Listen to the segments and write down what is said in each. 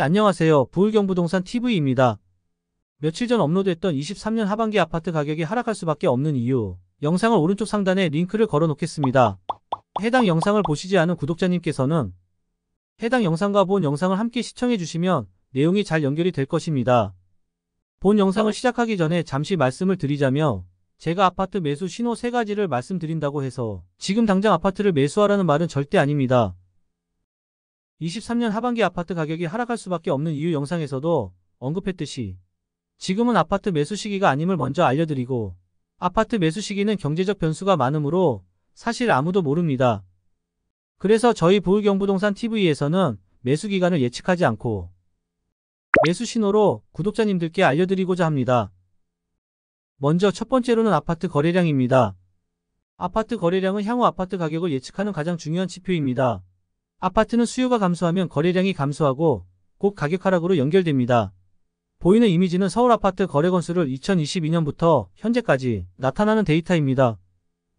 안녕하세요. 부울경부동산 TV입니다. 며칠 전 업로드했던 23년 하반기 아파트 가격이 하락할 수밖에 없는 이유, 영상을 오른쪽 상단에 링크를 걸어 놓겠습니다. 해당 영상을 보시지 않은 구독자님께서는 해당 영상과 본 영상을 함께 시청해 주시면 내용이 잘 연결이 될 것입니다. 본 영상을 시작하기 전에 잠시 말씀을 드리자면, 제가 아파트 매수 신호 3가지를 말씀드린다고 해서 지금 당장 아파트를 매수하라는 말은 절대 아닙니다. 23년 하반기 아파트 가격이 하락할 수밖에 없는 이유 영상에서도 언급했듯이 지금은 아파트 매수 시기가 아님을 먼저 알려드리고, 아파트 매수 시기는 경제적 변수가 많으므로 사실 아무도 모릅니다. 그래서 저희 부울경부동산 TV에서는 매수 기간을 예측하지 않고 매수 신호로 구독자님들께 알려드리고자 합니다. 먼저 첫 번째로는 아파트 거래량입니다. 아파트 거래량은 향후 아파트 가격을 예측하는 가장 중요한 지표입니다. 아파트는 수요가 감소하면 거래량이 감소하고 곧 가격 하락으로 연결됩니다. 보이는 이미지는 서울 아파트 거래 건수를 2022년부터 현재까지 나타나는 데이터입니다.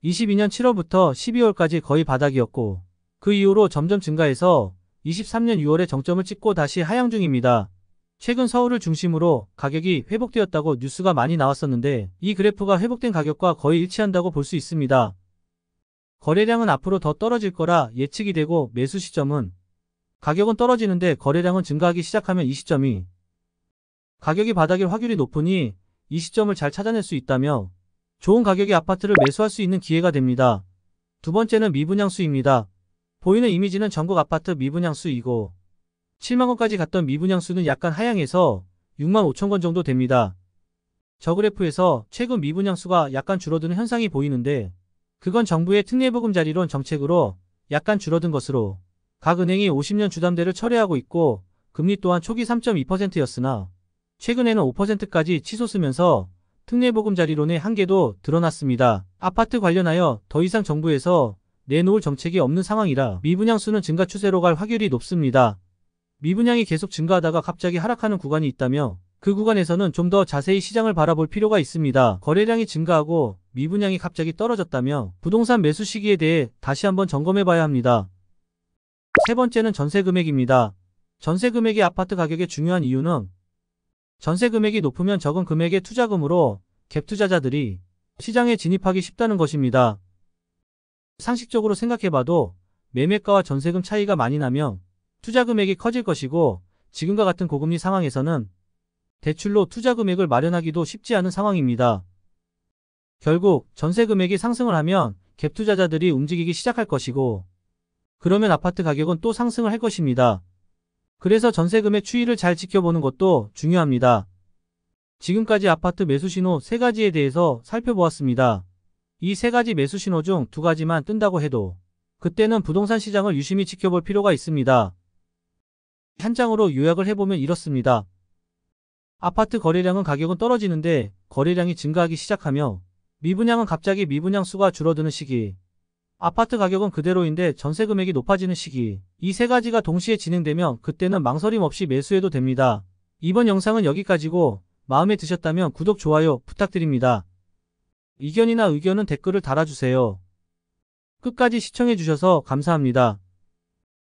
22년 7월부터 12월까지 거의 바닥이었고, 그 이후로 점점 증가해서 23년 6월에 정점을 찍고 다시 하향 중입니다. 최근 서울을 중심으로 가격이 회복되었다고 뉴스가 많이 나왔었는데, 이 그래프가 회복된 가격과 거의 일치한다고 볼 수 있습니다. 거래량은 앞으로 더 떨어질 거라 예측이 되고, 매수 시점은 가격은 떨어지는데 거래량은 증가하기 시작하면 이 시점이 가격이 바닥일 확률이 높으니 이 시점을 잘 찾아낼 수 있다며 좋은 가격의 아파트를 매수할 수 있는 기회가 됩니다. 두 번째는 미분양수입니다. 보이는 이미지는 전국 아파트 미분양수이고, 7만 건까지 갔던 미분양수는 약간 하향해서 6만 5천 건 정도 됩니다. 저 그래프에서 최근 미분양수가 약간 줄어드는 현상이 보이는데, 그건 정부의 특례보금자리론 정책으로 약간 줄어든 것으로, 각 은행이 50년 주담대를 철회하고 있고, 금리 또한 초기 3.2%였으나 최근에는 5%까지 치솟으면서 특례보금자리론의 한계도 드러났습니다. 아파트 관련하여 더 이상 정부에서 내놓을 정책이 없는 상황이라 미분양수는 증가 추세로 갈 확률이 높습니다. 미분양이 계속 증가하다가 갑자기 하락하는 구간이 있다며, 그 구간에서는 좀 더 자세히 시장을 바라볼 필요가 있습니다. 거래량이 증가하고 미분양이 갑자기 떨어졌다며 부동산 매수 시기에 대해 다시 한번 점검해 봐야 합니다. 세 번째는 전세 금액입니다. 전세 금액이 아파트 가격의 중요한 이유는, 전세 금액이 높으면 적은 금액의 투자금으로 갭 투자자들이 시장에 진입하기 쉽다는 것입니다. 상식적으로 생각해봐도 매매가와 전세금 차이가 많이 나면 투자 금액이 커질 것이고, 지금과 같은 고금리 상황에서는 대출로 투자 금액을 마련하기도 쉽지 않은 상황입니다. 결국 전세 금액이 상승을 하면 갭 투자자들이 움직이기 시작할 것이고, 그러면 아파트 가격은 또 상승을 할 것입니다. 그래서 전세 금액 추이를 잘 지켜보는 것도 중요합니다. 지금까지 아파트 매수 신호 3가지에 대해서 살펴보았습니다. 이 3가지 매수 신호 중 2가지만 뜬다고 해도 그때는 부동산 시장을 유심히 지켜볼 필요가 있습니다. 한 장으로 요약을 해보면 이렇습니다. 아파트 거래량은 가격은 떨어지는데 거래량이 증가하기 시작하며, 미분양은 갑자기 미분양 수가 줄어드는 시기, 아파트 가격은 그대로인데 전세 금액이 높아지는 시기, 이 3가지가 동시에 진행되면 그때는 망설임 없이 매수해도 됩니다. 이번 영상은 여기까지고, 마음에 드셨다면 구독, 좋아요 부탁드립니다. 이견이나 의견은 댓글을 달아주세요. 끝까지 시청해주셔서 감사합니다.